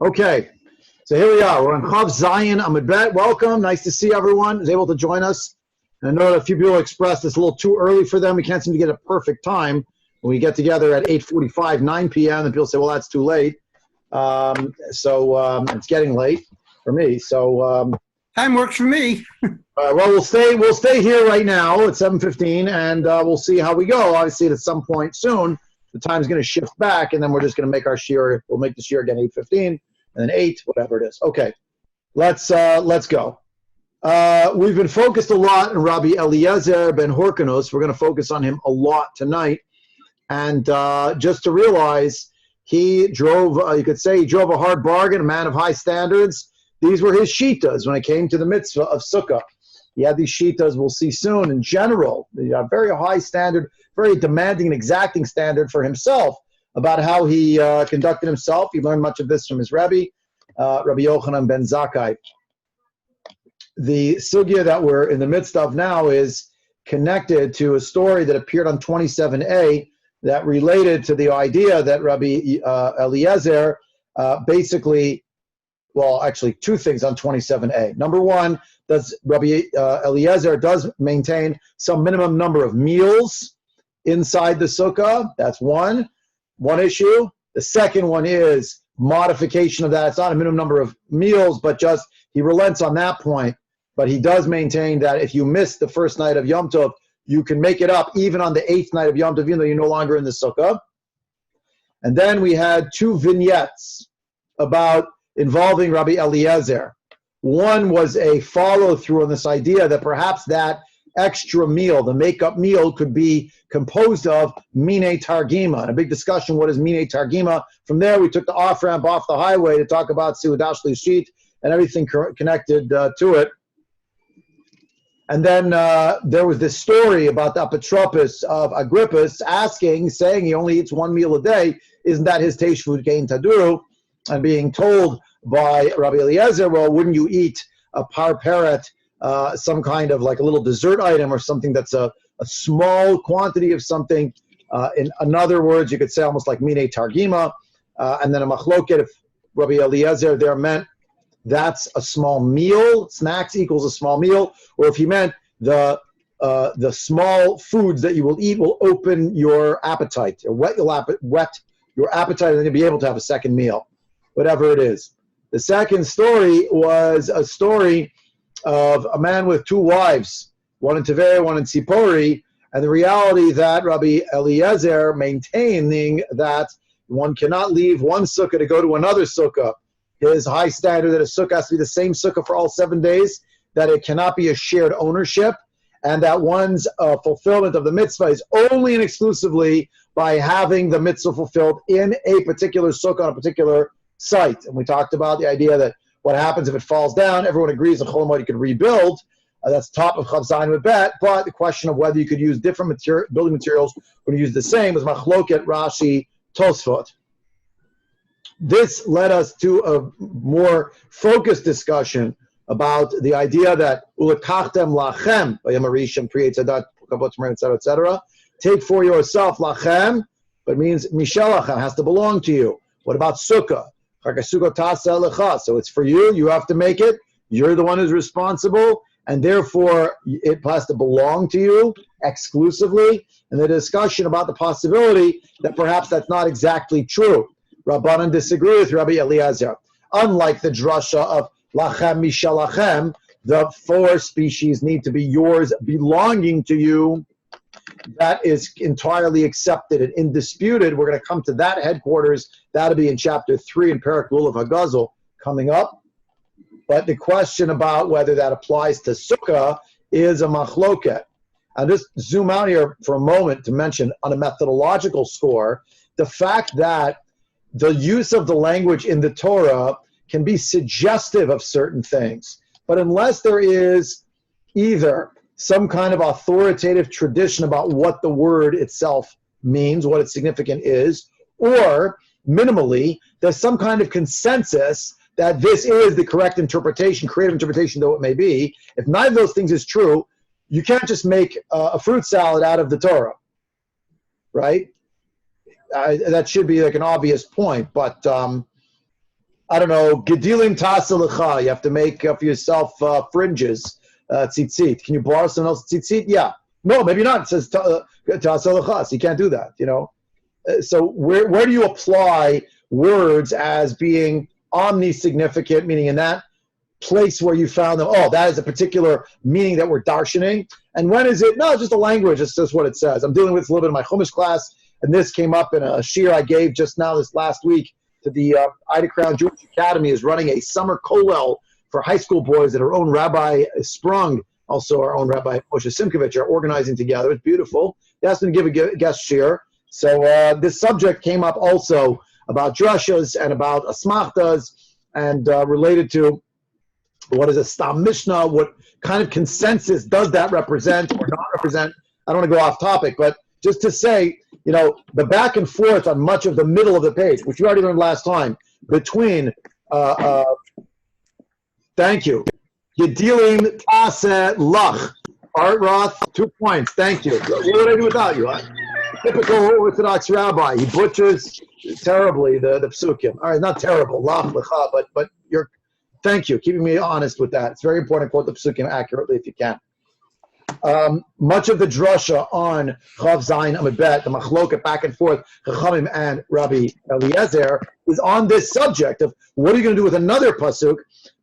Okay, so here we are. We're on Chav Zion Amud Bet. Welcome. Nice to see everyone who's able to join us. And I know that a few people expressed it's a little too early for them. We can't seem to get a perfect time when we get together at 8:45, 9 p.m. And people say, well, that's too late. It's getting late for me. Time works for me. Well, we'll stay here right now at 7:15, and we'll see how we go. Obviously, at some point soon, the time's going to shift back, and then we're just going to make our shiur. We'll make the shiur again 8:15, and then 8, whatever it is. Okay, let's go. We've been focused a lot on Rabbi Eliezer ben Horkanus. We're going to focus on him a lot tonight, and just to realize, he drove. You could say he drove a hard bargain, a man of high standards. These were his shitas when it came to the mitzvah of Sukkah. He had these shitas, we'll see soon, in general, a very high standard, very demanding and exacting standard for himself about how he conducted himself. He learned much of this from his Rebbe, Rabbi Yochanan ben Zakkai. The sugya that we're in the midst of now is connected to a story that appeared on 27a that related to the idea that Rabbi Eliezer basically, well, actually two things on 27a. Number one, does Rabbi Eliezer does maintain some minimum number of meals inside the sukkah. That's one issue. The second one is modification of that. It's not a minimum number of meals, but just he relents on that point. But he does maintain that if you miss the first night of Yom Tov, you can make it up even on the 8th night of Yom Tov, even though you're no longer in the sukkah. And then we had two vignettes about involving Rabbi Eliezer. One was a follow-through on this idea that perhaps that extra meal, the makeup meal, could be composed of mine targima. And a big discussion, what is mine targima? From there, we took the off-ramp off the highway to talk about Seudah Shlishit and everything connected to it. And then there was this story about the apotropos of Agrippus saying he only eats one meal a day. Isn't that his teshuvut kein taduru? And being told by Rabbi Eliezer, well, wouldn't you eat a parperet, some kind of like a little dessert item or something that's a small quantity of something? In other words, you could say almost like mine targima. And then a machloket, if Rabbi Eliezer there meant that's a small meal, snacks equals a small meal, or if he meant the small foods that you will eat will open your appetite, or whet your appetite, and then you'll be able to have a second meal, whatever it is. The second story was a story of a man with two wives, one in Tveria, one in Tzipori, and the reality that Rabbi Eliezer maintaining that one cannot leave one sukkah to go to another sukkah. His high standard that a sukkah has to be the same sukkah for all 7 days, that it cannot be a shared ownership, and that one's fulfillment of the mitzvah is only and exclusively by having the mitzvah fulfilled in a particular sukkah on a particular site. And we talked about the idea that what happens if it falls down, everyone agrees that Chol Hamoed you could rebuild. That's top of Chav Zayin with Bet, but the question of whether you could use different building materials when you use the same was Machloket, Rashi, Tosfot. This led us to a more focused discussion about the idea that ulekachtem lachem, etc. Take for yourself lachem, but means mishalachem, has to belong to you. What about sukkah? So it's for you. You have to make it. You're the one who's responsible, and therefore it has to belong to you exclusively. And the discussion about the possibility that perhaps that's not exactly true. Rabbanan disagree with Rabbi Eliezer. Unlike the drasha of lachem mishalachem, the 4 species need to be yours, belonging to you. That is entirely accepted and indisputed. We're going to come to that headquarters. That'll be in chapter 3 in Perek Lulav Hagazel coming up. But the question about whether that applies to sukkah is a machloket. I'll just zoom out here for a moment to mention on a methodological score, the fact that the use of the language in the Torah can be suggestive of certain things. But unless there is either some kind of authoritative tradition about what the word itself means, what its significance is, or minimally, there's some kind of consensus that this is the correct interpretation, creative interpretation though it may be. If neither of those things is true, you can't just make a fruit salad out of the Torah, right? That should be like an obvious point, but I don't know, Gedilim Tasalacha. You have to make for yourself fringes, tzitzit. Can you borrow someone else's tzitzit? Yeah. No, maybe not. It says Tasalacha, so you can't do that, you know. So where do you apply words as being omni-significant, meaning in that place where you found them, oh, that is a particular meaning that we're darshaning? And when is it? No, it's just a language. It's just what it says. I'm dealing with a little bit in my Chumash class, and this came up in a shir I gave just now this last week to the Ida Crown Jewish Academy is running a summer kollel for high school boys that our own Rabbi Sprung, also our own Rabbi Moshe Simkovich, are organizing together. It's beautiful. They asked me to give a guest shir. So this subject came up also about drushas and about asmachtas and related to what is a stam mishnah, what kind of consensus does that represent or not represent. I don't want to go off topic, but just to say, you know, the back and forth on much of the middle of the page, which we already learned last time, between, thank you, Yedilim Taset Lach, Art Roth, 2 points, thank you. What would I do without you? Typical Orthodox rabbi, he butchers terribly the psukim. All right, not terrible, Lach Lecha, but you're, thank you, keeping me honest with that. It's very important to quote the psukim accurately if you can. Much of the drasha on Chav Zayin Amud Bet, the machloket back and forth, Chachamim and Rabbi Eliezer, is on this subject of what are you going to do with another pasuk?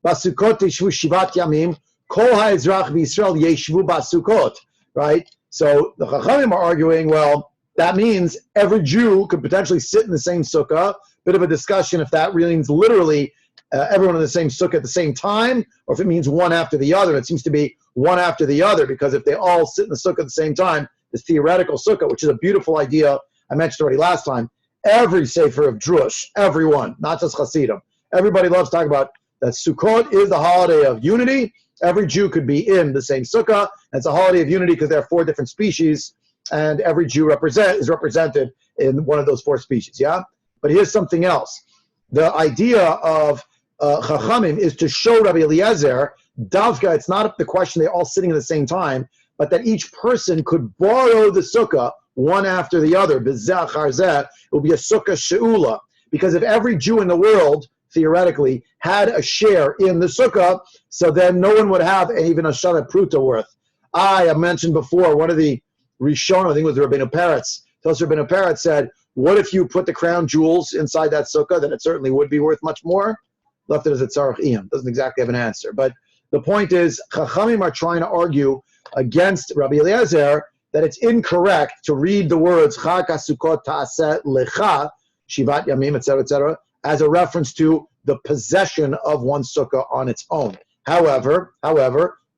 Basukot tishvu shivat yamim, kol ha'ezrach v'Yisrael yeshvu basukot. Right. So the Chachamim are arguing, well, that means every Jew could potentially sit in the same sukkah. Bit of a discussion if that really means literally everyone in the same sukkah at the same time, or if it means one after the other. It seems to be one after the other, because if they all sit in the sukkah at the same time, this theoretical sukkah, which is a beautiful idea I mentioned already last time, every sefer of Drush, everyone, not just Hasidim, everybody loves talking about that Sukkot is the holiday of unity. Every Jew could be in the same sukkah, and it's a holiday of unity because there are 4 different species, and every Jew is represented in one of those 4 species, yeah? But here's something else. The idea of Chachamim is to show Rabbi Eliezer, Davka, it's not the question they're all sitting at the same time, but that each person could borrow the sukkah one after the other. B'zeh achar zeh, it will be a sukkah she'ula. Because if every Jew in the world, theoretically, had a share in the sukkah, so then no one would have even a shana pruta worth. I mentioned before, one of the Rishon, I think it was Rabbeinu Peretz, Rabbeinu Peretz said, what if you put the crown jewels inside that sukkah? Then it certainly would be worth much more. Left it as a tzarech iyam. Doesn't exactly have an answer. But the point is, Chachamim are trying to argue against Rabbi Eliezer that it's incorrect to read the words Chag HaSukkot Ta'aseh Lecha, Shivat Yamim, etc., as a reference to the possession of one sukkah on its own. However,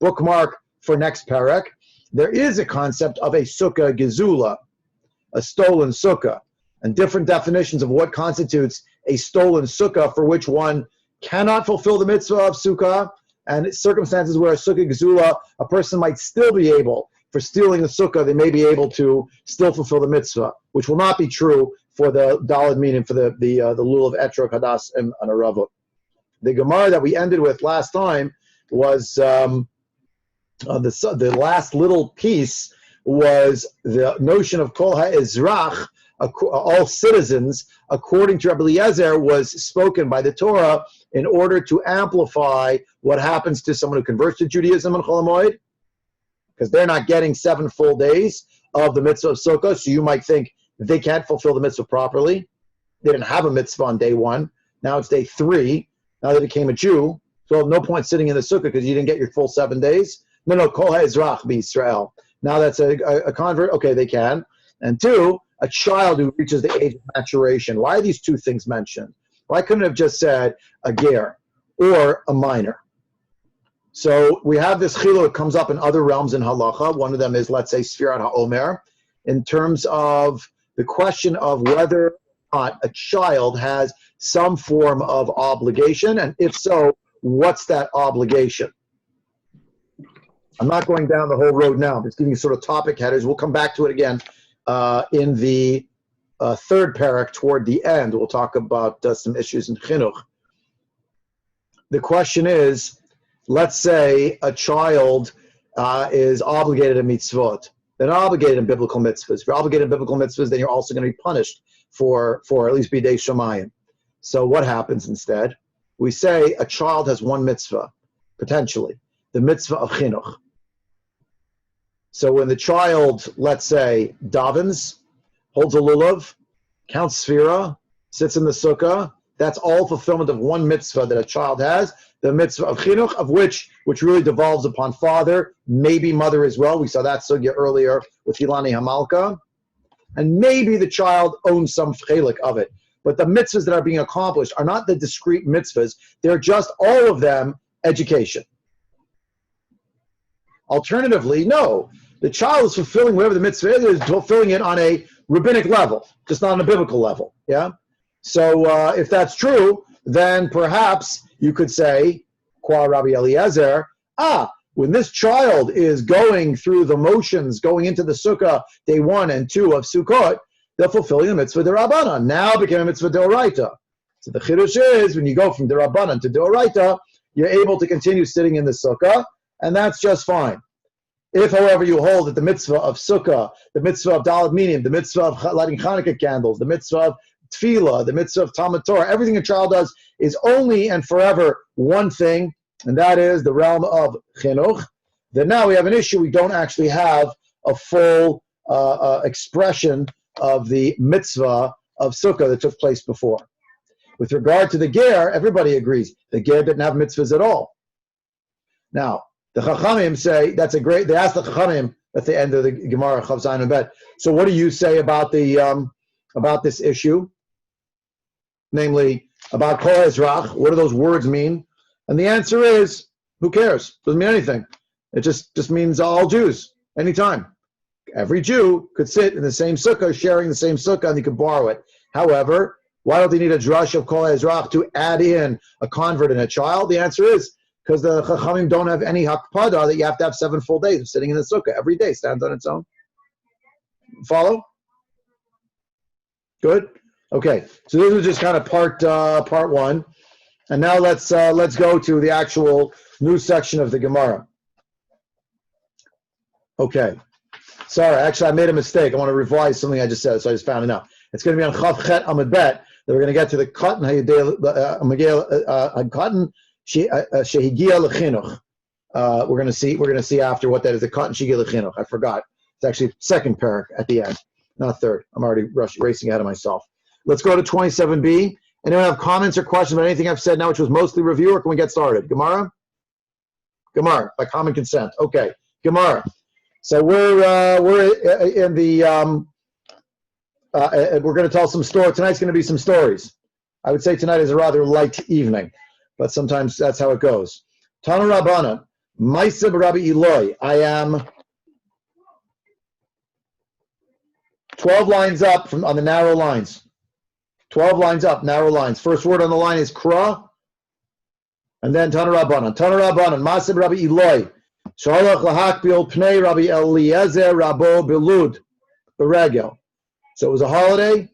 bookmark for next parak, there is a concept of a sukkah gezula, a stolen sukkah, and different definitions of what constitutes a stolen sukkah for which one cannot fulfill the mitzvah of sukkah, and circumstances where a sukkah gezula, a person might still be able, for stealing the sukkah, they may be able to still fulfill the mitzvah, which will not be true for the daled meaning, for the lul of etrog, hadas, and aravot. The Gemara that we ended with last time was the last little piece was the notion of kol ha'ezrach, all citizens, according to Rabbi Eliezer, was spoken by the Torah in order to amplify what happens to someone who converts to Judaism in Chol HaMoed, because they're not getting 7 full days of the mitzvah of Sukkah, so you might think they can't fulfill the mitzvah properly. They didn't have a mitzvah on day 1. Now it's day 3. Now they became a Jew, so no point sitting in the Sukkah because you didn't get your full 7 days. No, kol ha'ezrach b'Yisrael. Now that's a convert. Okay, they can. And 2, a child who reaches the age of maturation. Why are these 2 things mentioned? Why couldn't it have just said a ger or a minor? So we have this chiluk that comes up in other realms in halacha. One of them is, let's say, Sfirat HaOmer, in terms of the question of whether or not a child has some form of obligation, and if so, what's that obligation? I'm not going down the whole road now. I'm just giving you sort of topic headers. We'll come back to it again in the 3rd parak toward the end. We'll talk about some issues in chinuch. The question is, let's say a child is obligated in mitzvot. They're not obligated in biblical mitzvahs. If you're obligated in biblical mitzvahs, then you're also going to be punished for at least bidei shamayim. So what happens instead? we say a child has one mitzvah, potentially, the mitzvah of chinuch. So when the child, let's say, davens, holds a lulav, counts sphira, sits in the sukkah, that's all fulfillment of one mitzvah that a child has, the mitzvah of chinuch, of which really devolves upon father, maybe mother as well. We saw that sugya earlier with Hilani Hamalka. And maybe the child owns some chelik of it. But the mitzvahs that are being accomplished are not the discrete mitzvahs. They're just, all of them, education. Alternatively, no. The child is fulfilling whatever the mitzvah is fulfilling it on a rabbinic level, just not on a biblical level. Yeah. So if that's true, then perhaps you could say, qua Rabbi Eliezer, when this child is going through the motions, going into the sukkah day 1 and 2 of Sukkot, they're fulfilling the mitzvah d'Rabbanan. Now became a mitzvah d'Oraita. So the chiddush is, when you go from d'Rabbanan to d'Oraita, you're able to continue sitting in the sukkah, and that's just fine. If, however, you hold that the mitzvah of sukkah, the mitzvah of Dalet Minim, the mitzvah of lighting Hanukkah candles, the mitzvah of tefillah, the mitzvah of Talmud Torah, everything a child does is only and forever one thing, and that is the realm of chinuch, then now we have an issue. We don't actually have a full expression of the mitzvah of sukkah that took place before. With regard to the ger, everybody agrees. The ger didn't have mitzvahs at all. Now, the Chachamim say, they asked the Chachamim at the end of the Gemara, Chav Zayin and Bet. So what do you say about about this issue? Namely, about Kol Ezrach, what do those words mean? And the answer is, who cares? Doesn't mean anything. It just means all Jews, anytime. Every Jew could sit in the same sukkah, sharing the same sukkah, and he could borrow it. However, why don't they need a drush of Kol Ezrach to add in a convert and a child? The answer is, because the Chachamim don't have any hakpada that you have to have 7 full days of sitting in the sukkah. Every day stands on its own. Follow? Good? Okay, so this was just kind of part 1. And now let's go to the actual new section of the Gemara. Okay. Sorry, actually I made a mistake. I want to revise something I just said, so I just found it out. It's going to be on Chav Chet Amud Bet that we're going to get to the Katan Katan Shehigia Lechinuch. We're going to see after what that is. The Katan Shehigia Lechinuch. I forgot. It's actually second parak at the end, not third. I'm already racing ahead of myself. Let's go to 27b. Anyone have comments or questions about anything I've said now, which was mostly review, or can we get started? Gemara? Gemara, by common consent. Okay, Gemara. So we're in the we're going to tell some stories. Tonight's going to be some stories. I would say tonight is a rather light evening, but sometimes that's how it goes. Tana Rabbana, Maisib Rabbi Eloi. I am 12 lines up on the narrow lines. 12 lines up, narrow lines. First word on the line is Kra, and then Tana Rabbanan. Tana Rabbanan, Masib Rabbi Eloi. Shalach lahakbil pnei Rabbi Eliezer Rabo Belud Beregel. So it was a holiday.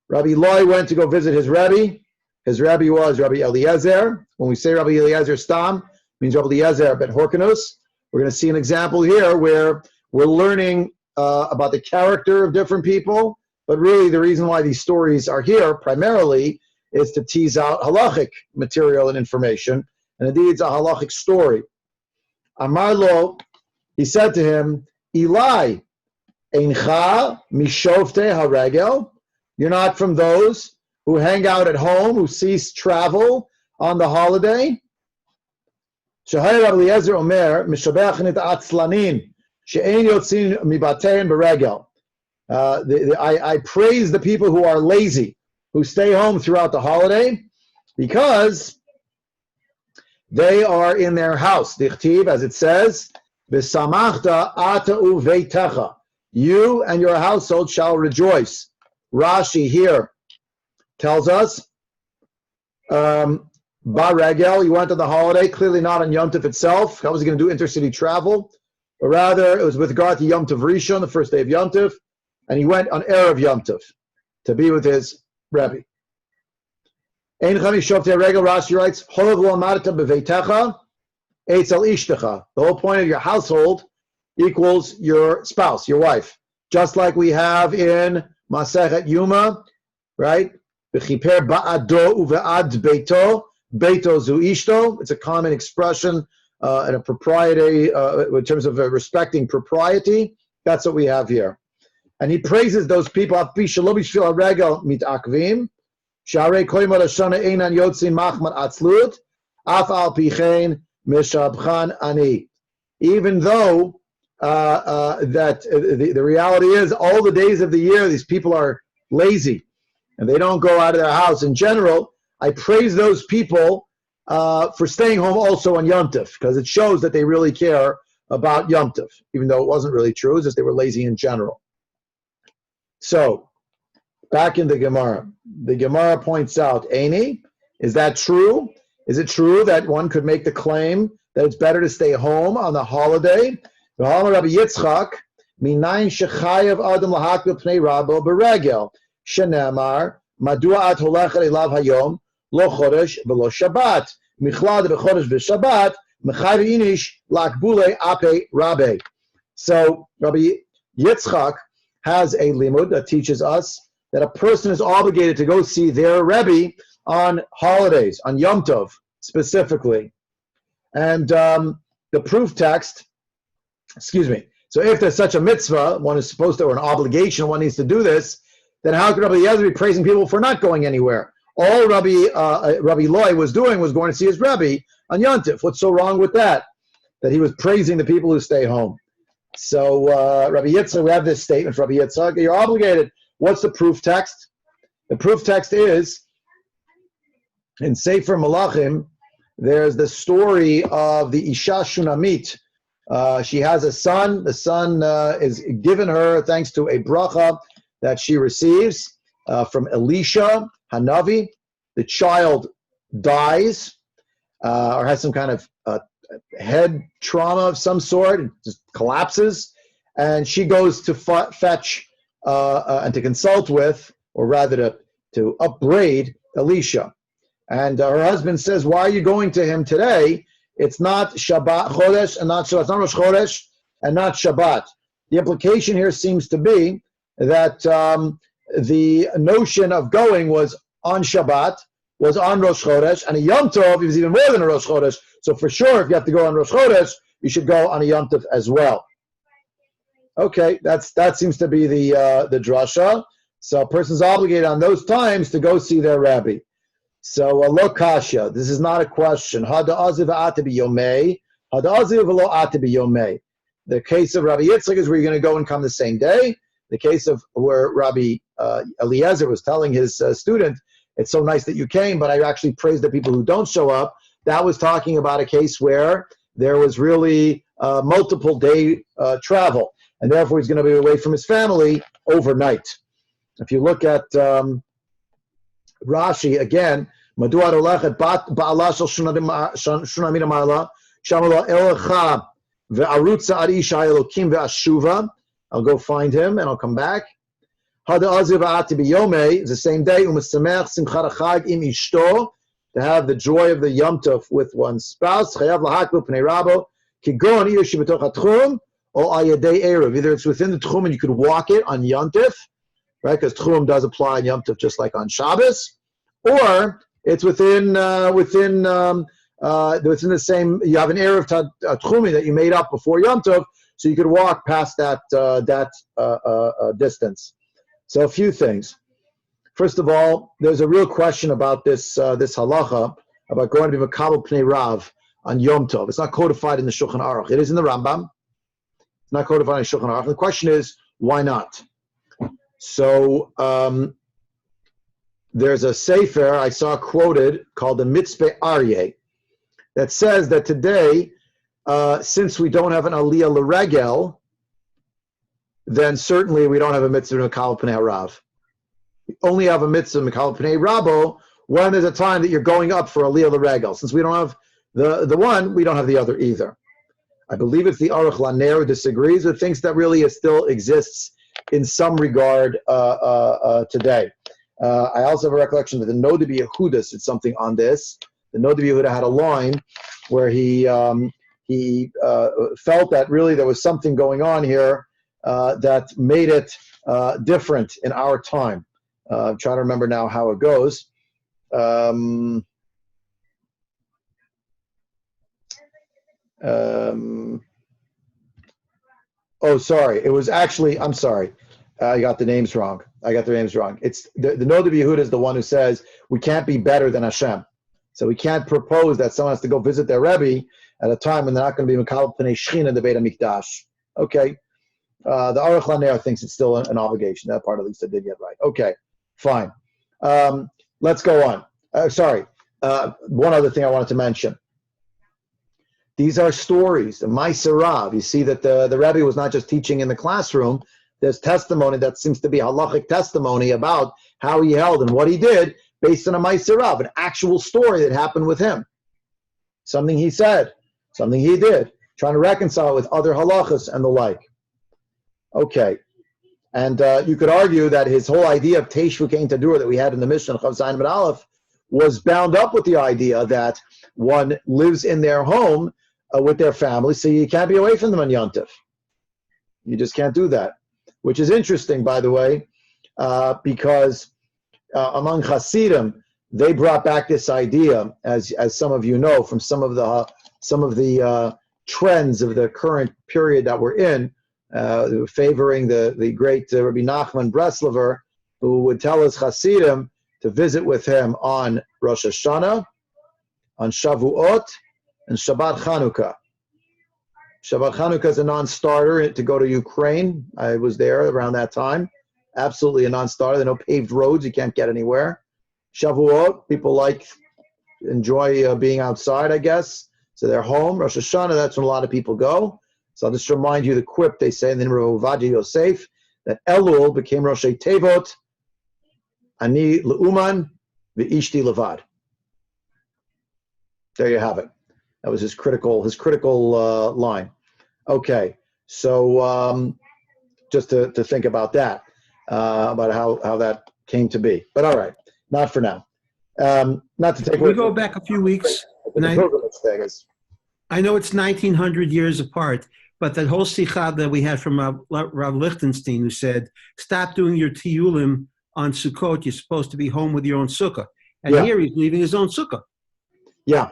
Rabbi Eloi went to go visit his Rebbe. His Rebbe was Rabbi Eliezer. When we say Rabbi Eliezer Stam, it means Rabbi Eliezer ben Horkanus. We're going to see an example here where we're learning about the character of different people. But really, the reason why these stories are here primarily is to tease out halachic material and information. And indeed, it's a halachic story. Amar lo, he said to him, Eli, eincha mishofte haregel. You're not from those who hang out at home, who cease travel on the holiday. Shahai Rabbi Eliezer Omer, mishabech nit atzlanin, she'ein yotzin mibatein beregel. I praise the people who are lazy, who stay home throughout the holiday, because they are in their house. Dichtiv, as it says, V'samachta ata uveitecha. You and your household shall rejoice. Rashi here tells us, Baregel, he went on the holiday, clearly not on Yom Tov itself. How was he going to do intercity travel? But rather, it was with regard to Yom Tov Rishon, the first day of Yom Tov. And he went on Erev Yom Tov to be with his Rebbe. Ein chami shofte regel, Rashi writes, Holav lo amarta beveitecha, eitz al ishtecha. The whole point of your household equals your spouse, your wife. Just like we have in Masechet Yuma, right? V'chiper ba'ado uve'ad beito Beito zu ishto. It's a common expression and a propriety in terms of respecting propriety. That's what we have here. And he praises those people. Even though the reality is all the days of the year these people are lazy and they don't go out of their house in general, I praise those people for staying home also on Yom Tov, because it shows that they really care about Yom Tov, even though it wasn't really true, it's just they were lazy in general. So back in the Gemara points out, Eini, is that true? Is it true that one could make the claim that it's better to stay home on the holiday? Rabbi Yitzchak, minayin shechayev adam lahakbil pnei rabo beregel, shenemar, madua at holechet elav hayom, lo chodesh v'lo shabbat, michlad v'chodesh v'shabbat, mechayev inish lakbule ape rabe. So Rabbi Yitzchak has a limud that teaches us that a person is obligated to go see their Rebbe on holidays, on Yom Tov specifically. And the proof text, so if there's such a mitzvah, one is supposed to, or an obligation, one needs to do this, then how could Rabbi Eliezer be praising people for not going anywhere? All Rabbi Loi was doing was going to see his Rebbe on Yom Tov. What's so wrong with that? That he was praising the people who stay home. So Rabbi Yitzchak, we have this statement for Rabbi Yitzchak, you're obligated. What's the proof text? The proof text is, in Sefer Malachim, there's the story of the Isha Shunamit. She has a son. The son is given her thanks to a bracha that she receives from Elisha Hanavi. The child dies or has some kind of head trauma of some sort, it just collapses, and she goes to fetch and to consult with, or rather to upbraid Elisha. And her husband says, why are you going to him today? It's not Shabbat Chodesh and not Shabbat. It's not Rosh Chodesh and not Shabbat. The implication here seems to be that the notion of going was on Shabbat, was on Rosh Chodesh, and a Yom Tov is even more than a Rosh Chodesh. So for sure, if you have to go on Rosh Chodesh, you should go on a Yom Tov as well. Okay, that seems to be the drasha. So a person's obligated on those times to go see their rabbi. So lo kasha, this is not a question. Hada aziv atabi yomei, hada aziv v'lo atabi yomei. The case of Rabbi Yitzchak is where you're going to go and come the same day. The case of where Rabbi Eliezer was telling his student, it's so nice that you came, but I actually praise the people who don't show up. That was talking about a case where there was really multiple day travel, and therefore he's going to be away from his family overnight. If you look at Rashi again, Maduar olechet ba'ala shel shunamim ma'ala shamala elcha ve'arutza ad isha elokim ve'ashuva. I'll go find him and I'll come back. Hada aziv va'ati b'yomei is the same day. U'mesamech simchat hachag im ishto, to have the joy of the Yom Tov with one's spouse. Chayav lahakbil pnei rabo kigon either shebetoch hatchum or ayadei erev. Either it's within the tchum and you could walk it on Yom Tov, right? Because tchum does apply on Yom Tov just like on Shabbos, or it's within the same. You have an erev tchumi that you made up before Yom Tov, so you could walk past that distance. So a few things. First of all, there's a real question about this halacha about going to be makabel pnei rav on Yom Tov. It's not codified in the Shulchan Aruch. It is in the Rambam. It's not codified in the Shulchan Aruch. The question is, why not? So there's a sefer I saw quoted called the Mitzvah Aryeh that says that today, since we don't have an Aliyah L'Regel, then certainly we don't have a mitzvah Makabel Pnei Rav. We only have a mitzvah Makabel Pnei Rabo when there's a time that you're going up for Aliyah L'Regel. Since we don't have the one, we don't have the other either. I believe it's the Aruch Laner who disagrees, but thinks that really it still exists in some regard today. I also have a recollection that the Noda B'Yehuda said something on this. The Noda B'Yehuda had a line where he felt that really there was something going on here that made it different in our time. I'm trying to remember now how it goes. Oh, sorry. It was actually, I'm sorry. I got the names wrong. It's the Nod of Yehuda is the one who says we can't be better than Hashem. So we can't propose that someone has to go visit their Rebbe at a time when they're not going to be Mekabel Pnei Shechina in the Beit HaMikdash. Okay. The Aruch LaNer thinks it's still an obligation. That part at least I did get right. Okay, fine. Let's go on. Sorry. One other thing I wanted to mention. These are stories, the Ma'aser Rav. You see that the Rebbe was not just teaching in the classroom. There's testimony that seems to be halachic testimony about how he held and what he did based on a Ma'aser Rav, an actual story that happened with him. Something he said, something he did, trying to reconcile it with other halachas and the like. Okay. And you could argue that his whole idea of Teishvu Kein Tadur that we had in the Mishnah, Chav Zayin Amud Aleph, was bound up with the idea that one lives in their home with their family, so you can't be away from them on Yom Tov. You just can't do that, which is interesting, by the way, because among Hasidim, they brought back this idea, as some of you know, from some of the trends of the current period that we're in, favoring the great Rabbi Nachman Breslover, who would tell us Hasidim to visit with him on Rosh Hashanah, on Shavuot, and Shabbat Chanukah. Shabbat Chanukah is a non-starter to go to Ukraine. I was there around that time. Absolutely a non-starter. There are no paved roads. You can't get anywhere. Shavuot, people enjoy being outside, I guess. So they're home. Rosh Hashanah, that's when a lot of people go. So I'll just remind you the quip they say in the name of Ovadia Yosef, that Elul became Rosh Tevot, Ani Leuman, V'ishti Levad. There you have it. That was his critical line. Okay, so just to think about that, about how that came to be. But all right, not for now. Not to take away. We go back a few weeks. I know it's 1900 years apart, but that whole sikha that we had from Rav Lichtenstein, who said, "Stop doing your tiyulim on Sukkot. You're supposed to be home with your own sukkah." And here he's leaving his own sukkah. Yeah.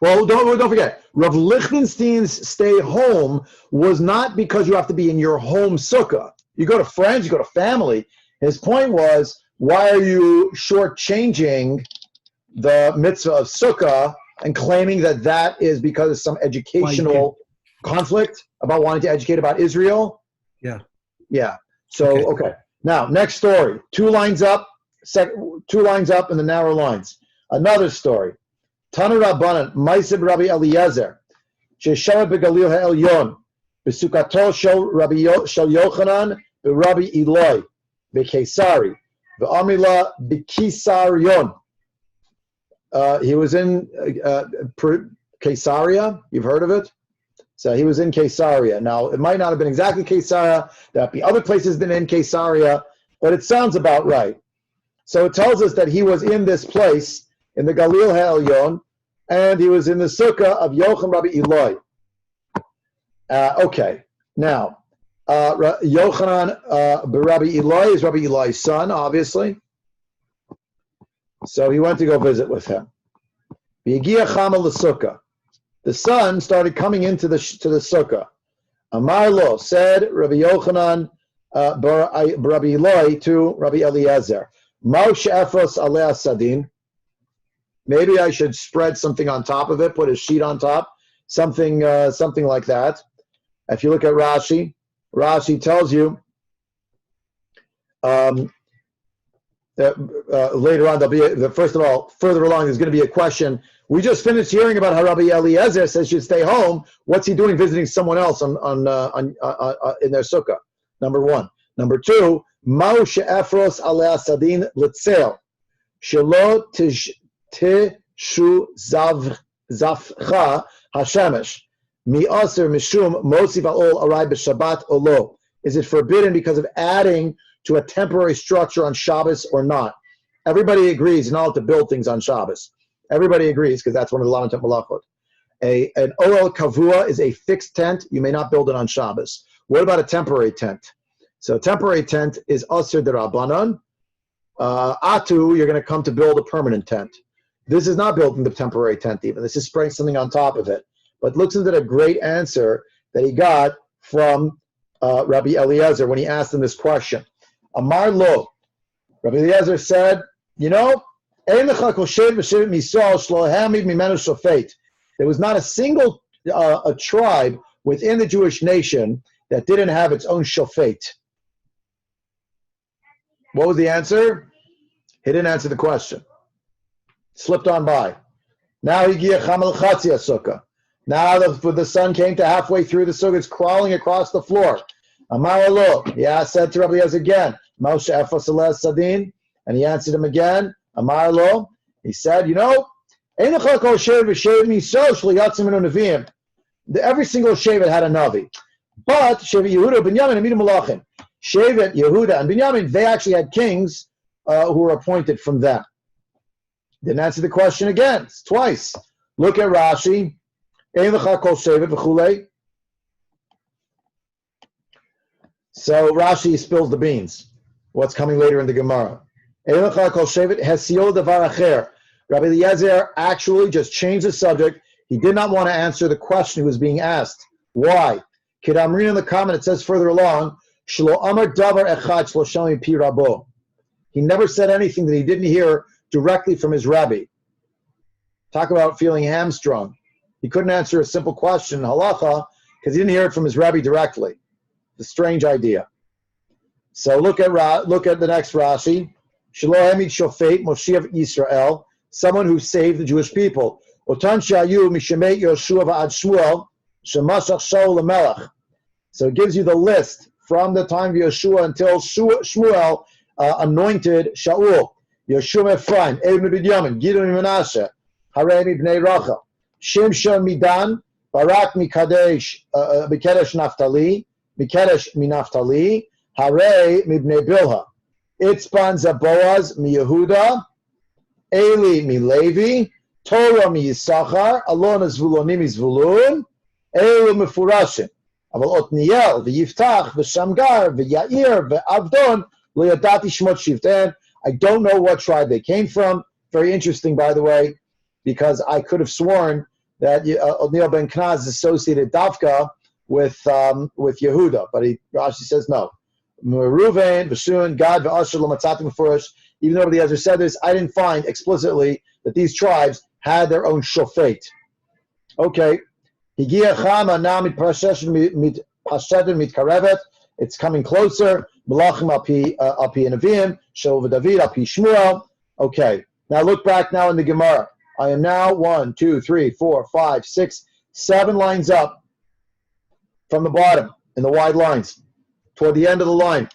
Well, don't forget, Rav Lichtenstein's stay home was not because you have to be in your home sukkah. You go to friends, you go to family. His point was, why are you shortchanging the mitzvah of sukkah and claiming that is because of some educational conflict about wanting to educate about Israel? Yeah. So, okay. Now, next story. Two lines up in the narrow lines. Another story. Tanu Rabbanan, Maisib Rabbi Eliezer, Sheshamet beGalil HaElyon, Besukato Shel Yochanan, Rabbi Eloi, Bekesari, Ve'amila Bekisarion. He was in Caesarea. You've heard of it? So he was in Caesarea. Now, it might not have been exactly Caesarea. There might be other places than in Caesarea, but it sounds about right. So it tells us that he was in this place, in the Galil HaElyon, and he was in the sukkah of Yochanan Rabbi Eloi. Okay, now, Yochanan Rabbi Eloi is Rabbi Eloi's son, obviously. So he went to go visit with him. V'yigia Chama l'sukkah. The son started coming into the sukkah. Amar lo, said Rabbi Yochanan Rabbi Eloi to Rabbi Eliezer, Maush Efros alei asadin. Maybe I should spread something on top of it, put a sheet on top, something like that. If you look at Rashi tells you that later on, first of all, further along, there's going to be a question. We just finished hearing about how Rabbi Eliezer says you should stay home. What's he doing visiting someone else in their sukkah? Number one. Number two, Ma'u she'efros alei asadin l'tzel shelo tishu zavcha hashemesh mi'aser mishum mosiv alol arai b'shabbat olo. Is it forbidden because of adding to a temporary structure on Shabbos or not? Everybody agrees you're not allowed to build things on Shabbos. Everybody agrees because that's one of the Lamantet Malachot. An Oel Kavua is a fixed tent. You may not build it on Shabbos. What about a temporary tent? So a temporary tent is Asr D'Rabbanan. Atu, you're going to come to build a permanent tent. This is not building the temporary tent even. This is spraying something on top of it. But listen to the great answer that he got from Rabbi Eliezer when he asked him this question. Amar lo, Rabbi Eliezer said, you know, there was not a single a tribe within the Jewish nation that didn't have its own shofet. What was the answer? He didn't answer the question. Slipped on by. Now he giyah chamal chatzia sukkah. Now the sun came to halfway through the sukkah, it's crawling across the floor. Amar lo, he said to Rabbi Eliezer again, Moshe efos aleh sadin, and he answered him again. Amar lo, he said, you know, every single Shevet had a Navi. But Shevet Yehuda, Binyamin, and Malachim. Shevet, Yehuda, and Binyamin, they actually had kings who were appointed from them. Didn't answer the question again. It's twice. Look at Rashi. So Rashi spills the beans. What's coming later in the Gemara? Rabbi Eliezer actually just changed the subject. He did not want to answer the question he was being asked. Why? Kedamrin in the comment, it says further along, he never said anything that he didn't hear directly from his rabbi. Talk about feeling hamstrung. He couldn't answer a simple question in halacha because he didn't hear it from his rabbi directly. It's a strange idea. So look at the next Rashi. Shlohemid Shofet Moshiach Yisrael, someone who saved the Jewish people. Otan Shayu Mishemet Yoshua V'ad Shmuel Shemashach Shaul Melech. So it gives you the list from the time of Yeshua until Shmuel anointed Shaul. Yeshua Ephraim, Evan B'Yamin, Gidon Menashe, Harei Bnei Rachel, Shimshon Midan, Barak Mikadesh Naftali, Mikadesh Minaftali, Harei Mibnei Bilha, Itzban Zaboaz Mi Yehuda, Eli Mi Levi, Torah Mi Yisachar, Alon Zvuloni Mi Zvulun, Elu Mefurashim, Aval Otniel V'Yiftach V'Shamgar V'Yair V'Avdon Lo Yadati Shmot Shivten. I don't know what tribe they came from. Very interesting, by the way, because I could have sworn that Otniel ben Knaz associated Davka with Yehuda, but Rashi says no. Reuven, V'Shun, Gad, V'Asher, L'Matzatim Mefurish. Even though the Ezra said this, I didn't find explicitly that these tribes had their own shofet. Okay. Higia Chama now mit Pashetin mitkarevet. It's coming closer. Melachim api Neviim, Shaul David api Shmuel. Okay. Now look back now in the Gemara. I am now 1, 2, 3, 4, 5, 6, 7 lines up from the bottom in the wide lines toward the end of the line.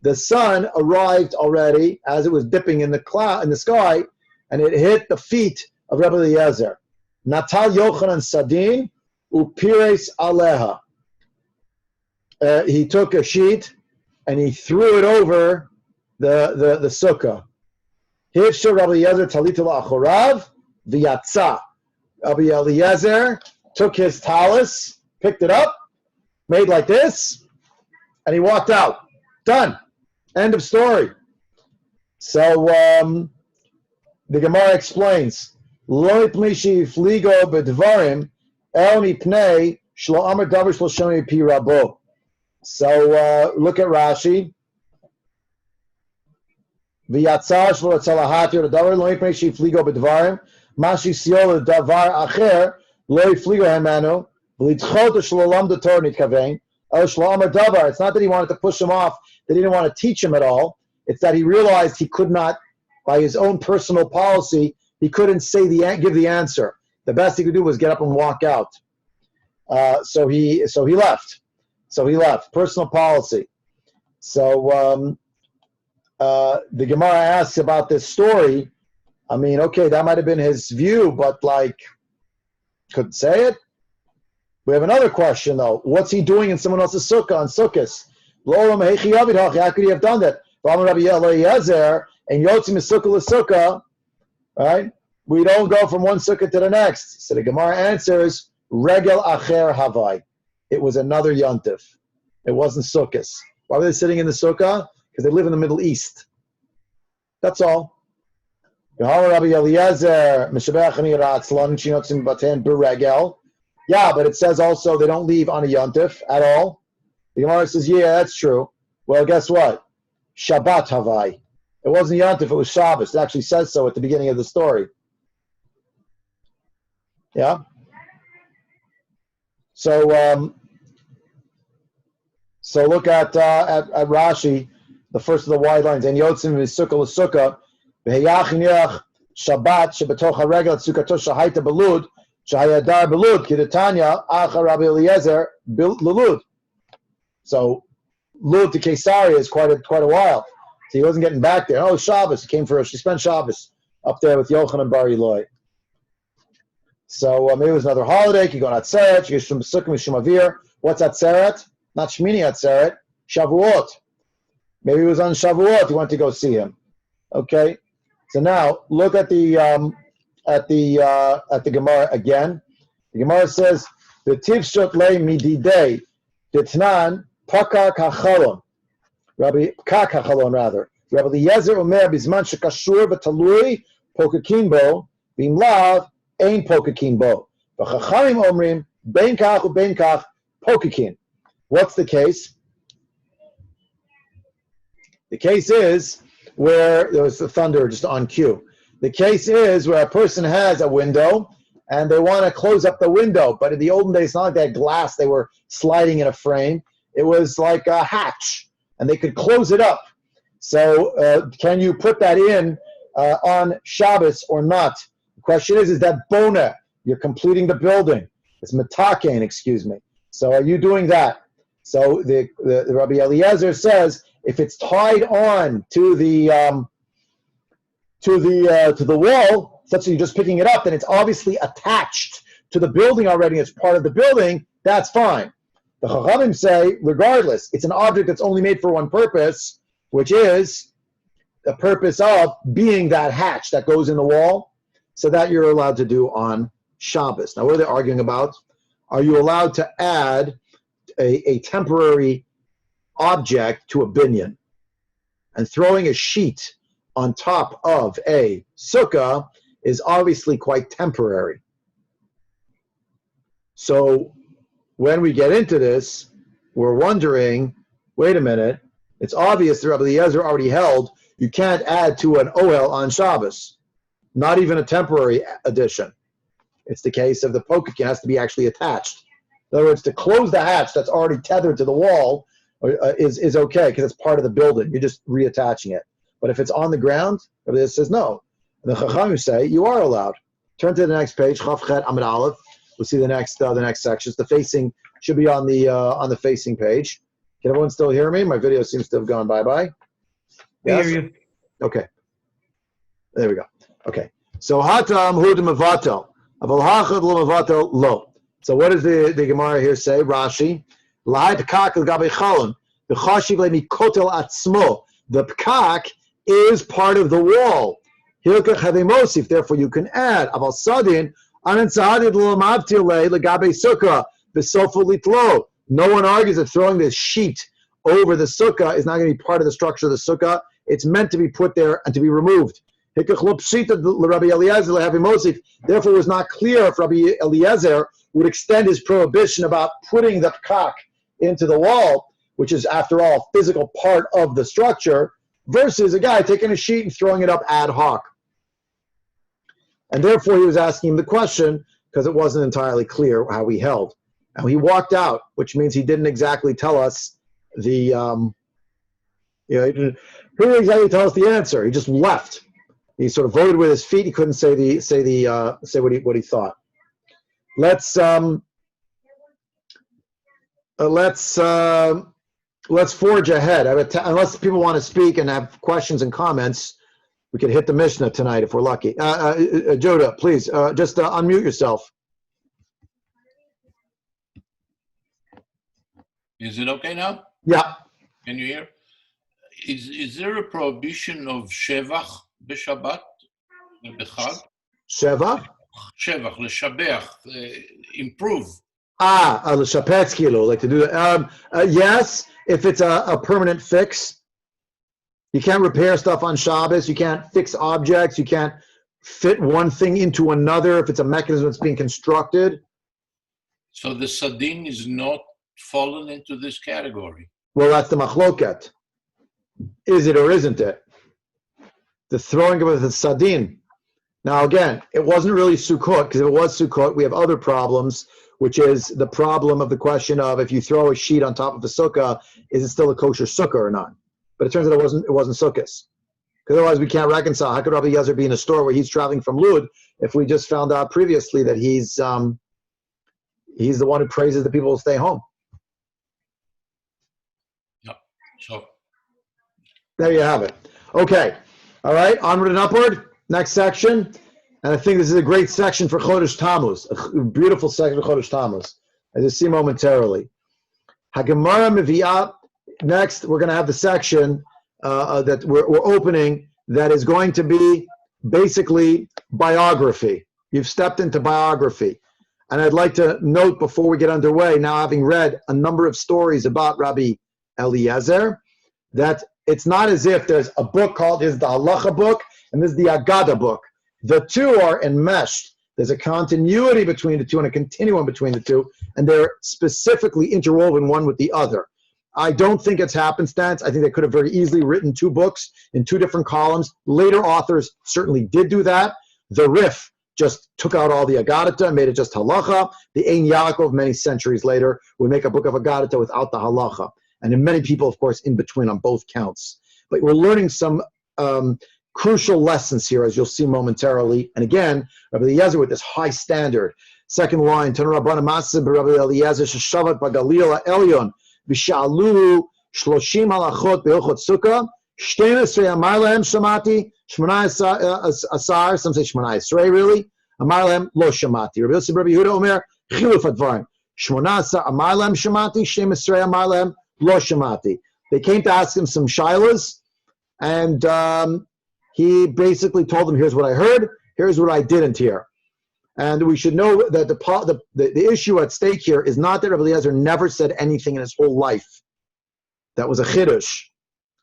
The sun arrived already as it was dipping in the sky, and it hit the feet of Rabbi Eliezer. Natal Yochanan Sadin upires aleha. He took a sheet and he threw it over the sukkah. Hivsha Rabbi Eliezer talitul achorav v'yatza. Rabbi Eliezer took his talis, picked it up, made like this, and he walked out. Done. End of story. So the Gemara explains, Lo itmishi fligo bedvarim el mipnei shlo amar davar shlo shoni pi rabo. So look at Rashi. V'yatza shlo tzalahati or davar lo itmishi fligo bedvarim mashi siol davar acher lo fligo hemanu v'litchot shlo lamda Torah nitkavein el shlo amar davar. It's not that he wanted to push him off, that he didn't want to teach him at all. It's that he realized he could not, by his own personal policy, he couldn't give the answer. The best he could do was get up and walk out. So he left. Personal policy. So the Gemara asks about this story. I mean, okay, that might have been his view, but couldn't say it. We have another question though. What's he doing in someone else's sukkah on Sukkos? How could he have done that? Rabbi Eliezer and Yotzim Sukkah l'Sukkah, right? We don't go from one sukkah to the next. So the Gemara answers, Regel Acher Havai. It was another Yontif. It wasn't Sukkos. Why were they sitting in the sukkah? Because they live in the Middle East. That's all. Rabbi Eliezer, yeah, but it says also they don't leave on a yontif at all. The Gemara says, yeah, that's true. Well, guess what? Shabbat Havai. It wasn't yontif, it was Shabbos. It actually says so at the beginning of the story. Yeah? So look at Rashi, the first of the wide lines. And Yotzim v'Sukkah l'Sukkah, v'heyach Shabbat shebetoch haregel Sukkato shahaita belud, shahayadar belud, k'detanya acha Rabbi Eliezer belud. So Lud to Caesarea is quite a while. So he wasn't getting back there. Oh, Shabbos. He came for she spent Shabbos up there with Yochanan Bar Eloi. So maybe it was another holiday. You go on Atzeret, you go Shum Sukkim, Shumavir. What's Atzeret? Not Shmini Atzeret, Shavuot. Maybe it was on Shavuot. He went to go see him. Okay. So now look at the Gemara again. The Gemara says the Tivshot le mididei ditnan pakar kachalon. Rabbi Kakachalon rather. Rabbi Eliezer Omer bizman shekashur v'talui pokakin bo b'imlav ein pokakin bo. V'chachamim omrim ben kach u'ben kach pokakin. What's the case? The case is where there was the thunder just on cue. The case is where a person has a window and they want to close up the window, but in the olden days, it's not like they had glass; they were sliding in a frame. It was like a hatch, and they could close it up. So, can you put that in on Shabbos or not? The question is that bona? You're completing the building. It's metakein, excuse me. So, are you doing that? So, the Rabbi Eliezer says if it's tied on to the wall, such that you're just picking it up, then it's obviously attached to the building already. It's part of the building. That's fine. The Chachamim say, regardless, it's an object that's only made for one purpose, which is the purpose of being that hatch that goes in the wall, so that you're allowed to do on Shabbos. Now, what are they arguing about? Are you allowed to add a temporary object to a binyan? And throwing a sheet on top of a sukkah is obviously quite temporary. So when we get into this, we're wondering, wait a minute, it's obvious that Rabbi Eliezer already held you can't add to an ohel on Shabbos, not even a temporary addition. It's the case of the pokakin has to be actually attached. In other words, to close the hatch that's already tethered to the wall is okay because it's part of the building. You're just reattaching it. But if it's on the ground, Rabbi Eliezer says no. And the Chachamim say you are allowed. Turn to the next page, Chav Chet Amud Aleph. We'll see the next sections. The facing should be on the facing page. Can everyone still hear me? My video seems to have gone bye-bye. Yes? Hear you. Okay. There we go. Okay. So hatam hu demavatel. Aval hachad lemavatel lo. So what does the Gemara here say? Rashi. L'hai pekak l'gabei chalon. V'chashiv le'mikotel atzmo. The pekak is part of the wall. Hilkach havei mosif. Therefore you can add. Aval sadin. Anan sa'adid l'lamavtil l'gabei sukkah. V'sofu litlo. No one argues that throwing this sheet over the sukkah is not going to be part of the structure of the sukkah. It's meant to be put there and to be removed. Therefore, it was not clear if Rabbi Eliezer would extend his prohibition about putting the pekak into the wall, which is, after all, a physical part of the structure, versus a guy taking a sheet and throwing it up ad hoc. And therefore, he was asking him the question because it wasn't entirely clear how he held. And he walked out, which means he didn't exactly tell us he didn't exactly tell us the answer. He just left. He sort of voted with his feet. He couldn't say what he thought. Let's forge ahead. Unless people want to speak and have questions and comments, we could hit the Mishnah tonight if we're lucky. Joda, please just unmute yourself. Is it okay now? Yeah. Can you hear? Is there a prohibition of shevach b'Shabbat, b'Chag? Sheva? Shevach, l'shabeach, improve. L'shapetz kilo, like to do that. Yes, if it's a permanent fix. You can't repair stuff on Shabbos. You can't fix objects. You can't fit one thing into another, if it's a mechanism that's being constructed. So the sardine is not fallen into this category. Well, that's the machloket. Is it or isn't it? The throwing of the sardine. Now, again, it wasn't really Sukkot, because if it was Sukkot, we have other problems, which is the problem of the question of if you throw a sheet on top of a sukkah, is it still a kosher sukkah or not? But it turns out it wasn't sukkahs. Because otherwise we can't reconcile. How could Rabbi Yezer be in a store where he's traveling from Lud if we just found out previously that he's the one who praises the people who stay home? Yeah. So There you have it. Okay. All right. Onward and upward. Next section. And I think this is a great section for Chodesh Tammuz. A beautiful section for Chodesh Tammuz, as you'll see momentarily. Hagemara Mevi'ah. Next, we're going to have the section that we're opening that is going to be basically biography. You've stepped into biography. And I'd like to note before we get underway, now having read a number of stories about Rabbi Eliezer, that it's not as if there's a book called, there's the Halacha book, and there's the Agada book. The two are enmeshed. There's a continuity between the two and a continuum between the two, and they're specifically interwoven one with the other. I don't think it's happenstance. I think they could have very easily written two books in two different columns. Later authors certainly did do that. The Rif just took out all the Agadata and made it just Halacha. The Ein Yaakov, many centuries later, would make a book of Agadata without the Halacha. And then many people, of course, in between on both counts. But we're learning some crucial lessons here, as you'll see momentarily. And again, Rabbi Eliezer with this high standard. Second line, Tanu Rabbana Maseh Rabbi Eliezer Sheshavat Bagalil Elyon V'Sha'aluhu Shloshim Halachot Be'ilchot Sukkah 12 Amar Lahem Shamati 18 Asar, some say 18 really. Amar Lahem Lo Shamati. Rabbi Yosef Rabbi Yehuda Omer Chiluf Advarim 18 Amar Lahem Shamati 12 Amar Lahem Lo Shamati. They came to ask him some shilas, and he basically told them, here's what I heard, here's what I didn't hear. And we should know that the issue at stake here is not that Rabbi Eliezer never said anything in his whole life that was a chiddush.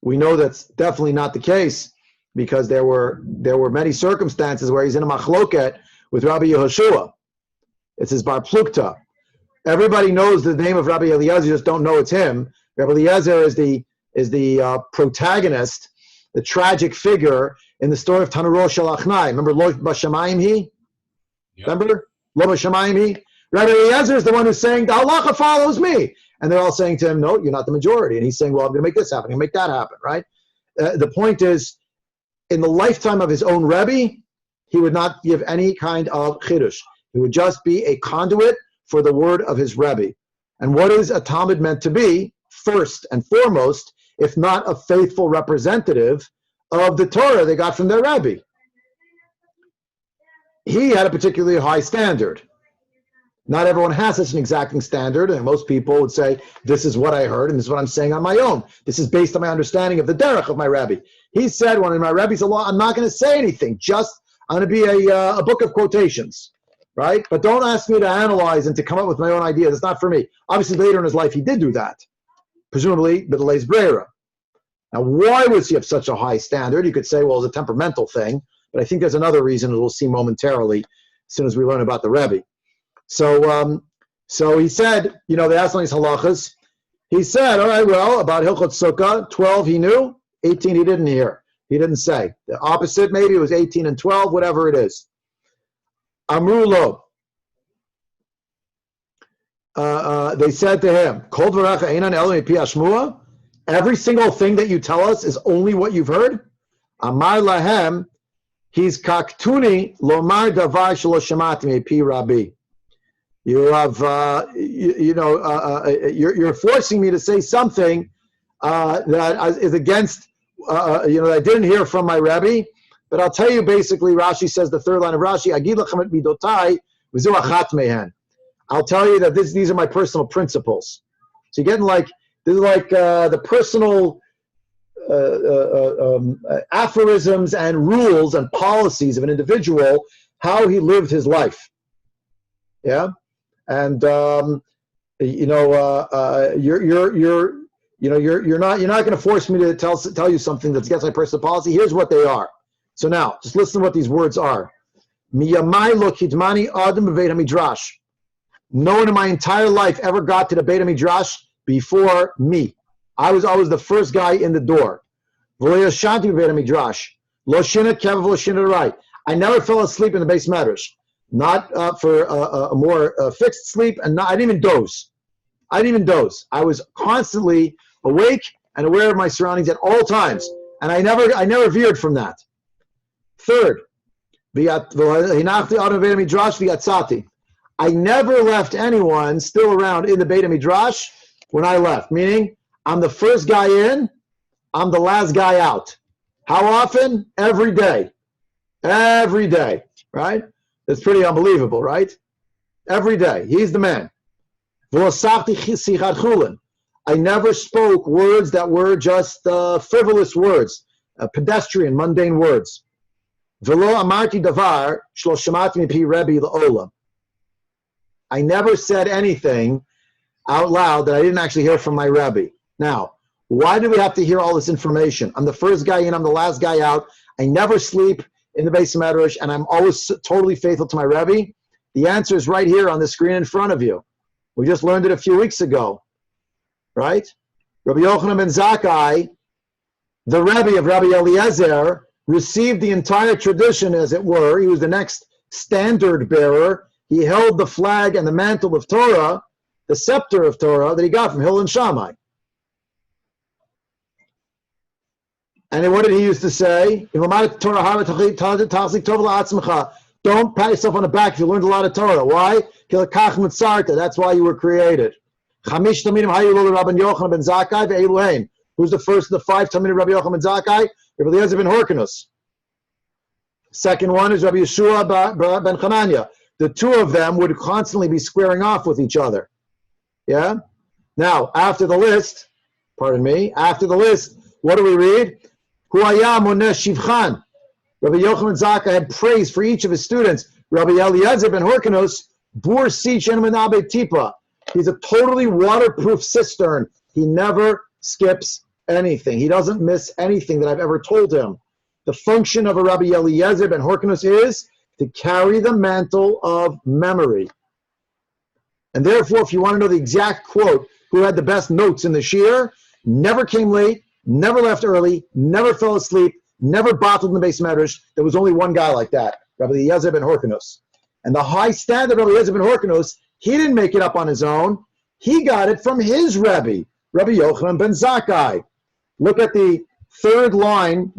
We know that's definitely not the case, because there were many circumstances where he's in a machloket with Rabbi Yehoshua. It's his bar plukta. Everybody knows the name of Rabbi Eliezer, just don't know it's him. Rabbi Eliezer is the protagonist, the tragic figure in the story of Tanuro Shalachnai. Remember Lo Bashamayim He? Yep. Remember? Lo Bashamayim He? Rabbi Eliezer is the one who's saying, the halacha follows me. And they're all saying to him, no, you're not the majority. And he's saying, well, I'm going to make this happen. I'm going to make that happen, right? The point is, in the lifetime of his own Rebbe, he would not give any kind of chiddush. He would just be a conduit for the word of his Rebbe. And what is a Talmud meant to be? First and foremost, if not a faithful representative of the Torah they got from their Rebbe. He had a particularly high standard. Not everyone has such an exacting standard, and most people would say, this is what I heard, and this is what I'm saying on my own. This is based on my understanding of the derech of my Rebbe. He said, one of my Rebbe's, I'm not going to say anything, just I'm going to be a book of quotations, right? But don't ask me to analyze and to come up with my own ideas. It's not for me. Obviously, later in his life, he did do that. Presumably, B'delais Breira. Now, why was he of such a high standard? You could say, well, it's a temperamental thing, but I think there's another reason that we'll see momentarily as soon as we learn about the Rebbe. So he said, they asked on these halachas. He said, all right, well, about Hilchot Sukkah, 12 he knew, 18 he didn't hear. He didn't say. The opposite, maybe it was 18 and 12, whatever it is. Amru lo. They said to him, Kol dvarecha einan elo mipi hashmua? Every single thing that you tell us is only what you've heard? Amar lahem, he's kaktuni lomar davar shelo shamati mipi rabbi. You have, you're forcing me to say something that is against, that I didn't hear from my Rebbe. But I'll tell you, basically, Rashi says, the third line of Rashi, Agid lachem et midotai v'zu achat mehen. I'll tell you that these are my personal principles. So you're getting this is like the personal aphorisms and rules and policies of an individual, how he lived his life. Yeah, and you're not going to force me to tell you something that's against my personal policy. Here's what they are. So now, just listen to what these words are. Miyamai lo kidmani adam b'Beit HaMidrash. No one in my entire life ever got to the Beit HaMidrash before me. I was always the first guy in the door. V'lo yashanti b'Beit HaMidrash. Lo shina kevav lo shina rai. I never fell asleep in the base medrash. Not for a more fixed sleep, and I didn't even doze. I was constantly awake and aware of my surroundings at all times, and I never veered from that. Third, I never left anyone still around in the Beit HaMidrash when I left, meaning I'm the first guy in, I'm the last guy out. How often? Every day. Every day, right? It's pretty unbelievable, right? Every day. He's the man. I never spoke words that were just frivolous words, pedestrian, mundane words. I never said anything out loud that I didn't actually hear from my Rebbe. Now, why do we have to hear all this information? I'm the first guy in, I'm the last guy out. I never sleep in the base medrash, and I'm always totally faithful to my Rebbe. The answer is right here on the screen in front of you. We just learned it a few weeks ago, right? Rabbi Yochanan ben Zakkai, the Rebbe of Rabbi Eliezer, received the entire tradition, as it were. He was the next standard bearer. He held the flag and the mantle of Torah, the scepter of Torah that he got from Hillel and Shammai. And what did he used to say? Don't pat yourself on the back if you learned a lot of Torah. Why? That's why you were created. Who's the first of the 5 Talmidim Rabbi Yochanan ben Zakkai? Rabbi Eliezer ben Horkanus. Second one is Rabbi Yeshua ben Chananya. The two of them would constantly be squaring off with each other. Yeah? Now, after the list, what do we read? Rabbi Yochanan ben Zakkai had praise for each of his students. Rabbi Eliezer ben Horkanus, bur si she'eino me'abed tipa. He's a totally waterproof cistern. He never skips anything. He doesn't miss anything that I've ever told him. The function of a Rabbi Eliezer ben Horkanus is to carry the mantle of memory. And therefore, if you want to know the exact quote, who had the best notes in the shiur, never came late, never left early, never fell asleep, never bottled in the base medrash. There was only one guy like that, Rabbi Eliezer ben Horkanus. And the high standard of Rabbi Eliezer ben Horkanus, he didn't make it up on his own. He got it from his Rebbe, Rabbi Yochanan ben Zakkai. Look at the second line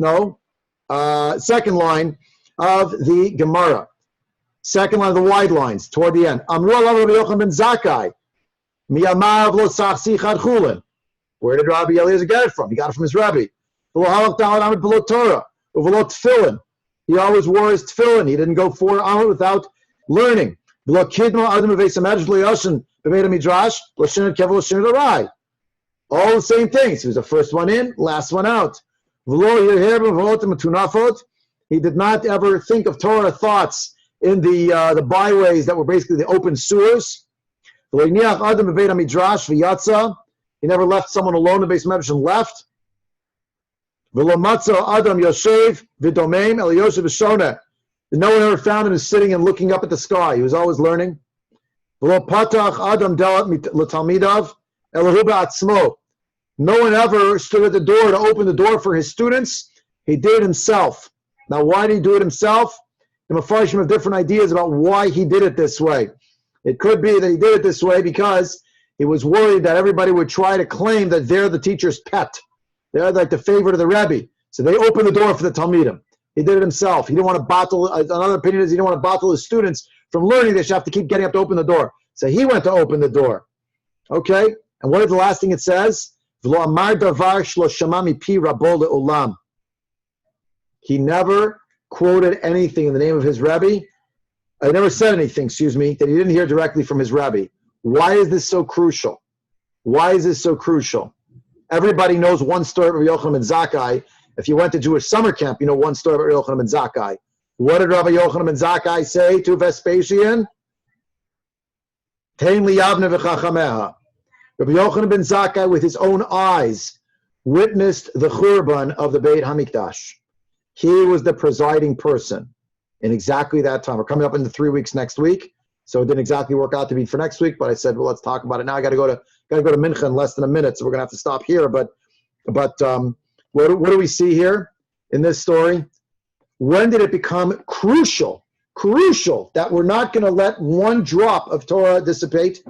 of the Gemara. Second line of the wide lines, toward the end. Amru alav Rabbi Yochanan ben Zakkai. Miyamav lo sachsi chad chulin. Where did Rabbi Eliezer get it from? He got it from his Rebbe. He always wore his tefillin. He didn't go 4 hours without learning. All the same things. He was the first one in, last one out. He did not ever think of Torah thoughts in the byways that were basically the open sewers. He never left someone alone in the base medrash and left. No one ever found him sitting and looking up at the sky. He was always learning. No one ever stood at the door to open the door for his students. He did it himself. Now, why did he do it himself? The Mefarshim have different ideas about why he did it this way. It could be that he did it this way because he was worried that everybody would try to claim that they're the teacher's pet. They're like the favorite of the Rebbe. So they opened the door for the Talmidim. He did it himself. He didn't want to bottle, another opinion is he didn't want to bottle his students from learning. They should have to keep getting up to open the door. So he went to open the door. Okay? And what is the last thing it says? He never quoted anything in the name of his Rebbe. I never said anything, that he didn't hear directly from his Rebbe. Why is this so crucial? Why is this so crucial? Everybody knows one story of Rabbi Yochanan ben Zakkai. If you went to Jewish summer camp, you know one story about Rabbi Yochanan ben Zakkai. What did Rabbi Yochanan ben Zakkai say to Vespasian? Tein li yavne v'chachameha. Rabbi Yochanan ben Zakkai, with his own eyes, witnessed the Churban of the Beit HaMikdash. he was the presiding person in exactly that time. We're coming up into 3 weeks next week, so it didn't exactly work out to be for next week. But I said, well, let's talk about it now. I got to go to Mincha in less than a minute, so we're gonna have to stop here. But what do we see here in this story? When did it become crucial that we're not going to let one drop of Torah dissipate?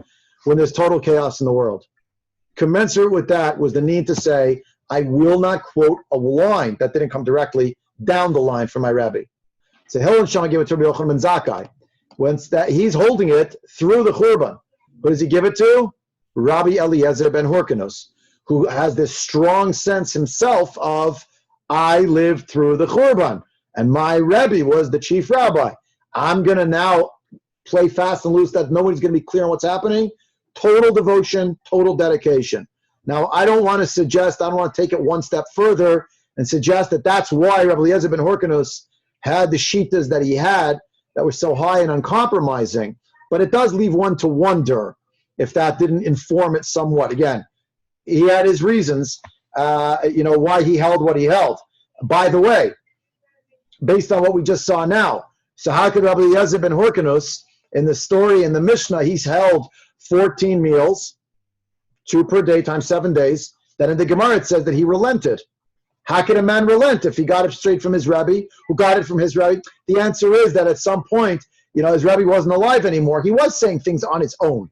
When there's total chaos in the world. Commensurate with that was the need to say, I will not quote a line that didn't come directly down the line from my Rabbi. So Hillel and Shama gave it to Rabbi Yochanan ben Zakkai. Once that he's holding it through the Churban. Who does he give it to? Rabbi Eliezer ben Horkanus, who has this strong sense himself of, I lived through the Churban, and my Rebbe was the chief rabbi. I'm going to now play fast and loose that nobody's going to be clear on what's happening. Total devotion, total dedication. Now, I don't want to take it one step further and suggest that that's why Rabbi Eliezer ben Horkanus had the shittas that he had that were so high and uncompromising. But it does leave one to wonder if that didn't inform it somewhat. Again, he had his reasons, why he held what he held. By the way, based on what we just saw now, so how could Rabbi Eliezer ben Horkanus, in the story in the Mishnah, he's held 14 meals, 2 per day times 7 days. Then in the Gemara it says that he relented. How can a man relent if he got it straight from his Rabbi, who got it from his Rabbi? The answer is that at some point, his Rabbi wasn't alive anymore. He was saying things on his own.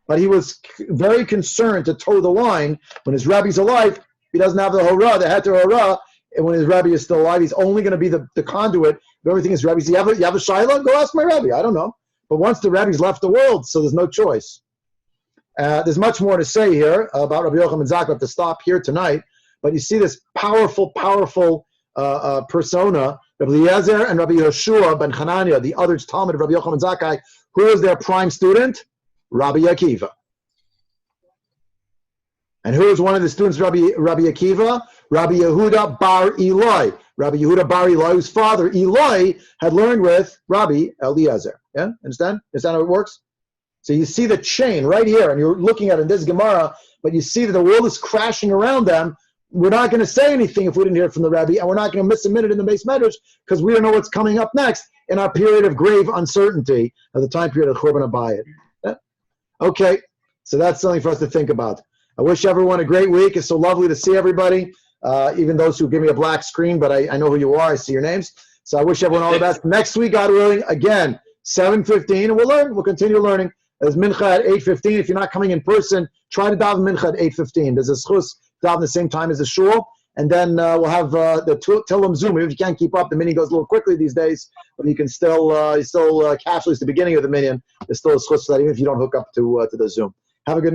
But he was very concerned to toe the line. When his Rabbi's alive, he doesn't have the Horah, the Heter Horah. And when his Rabbi is still alive, he's only going to be the conduit of everything his Rabbi. You have a Shaila? Go ask my Rabbi. I don't know. But once the Rabbi's left the world, so there's no choice. There's much more to say here about Rabbi Yochanan ben Zakkai. I have to stop here tonight. But you see this powerful persona, Rabbi Eliezer and Rabbi Yehoshua ben Hanania, the other Talmud of Rabbi Yochanan ben Zakkai. Who was their prime student? Rabbi Akiva. And who was one of the students of Rabbi Akiva? Rabbi Yehuda bar Eloi. Rabbi Yehuda bar Eloi, whose father, Eloi, had learned with Rabbi Eliezer. Yeah? Understand? Understand how it works? So you see the chain right here, and you're looking at it in this Gemara, but you see that the world is crashing around them. We're not going to say anything if we didn't hear it from the Rabbi, and we're not going to miss a minute in the base medrash because we don't know what's coming up next in our period of grave uncertainty of the time period of Churban Abayit. Yeah? Okay, so that's something for us to think about. I wish everyone a great week. It's so lovely to see everybody, even those who give me a black screen, but I know who you are. I see your names. So I wish everyone all the best. Next week, God willing, again, 7:15, and we'll learn. We'll continue learning. There's Mincha at 8:15. If you're not coming in person, try to daven Mincha at 8:15. There's a schus daven the same time as the shul, and then we'll have the Tillim Zoom. If you can't keep up, the mini goes a little quickly these days, but you can still catch at least the beginning of the minyan. There's still a schus for that, even if you don't hook up to the Zoom. Have a good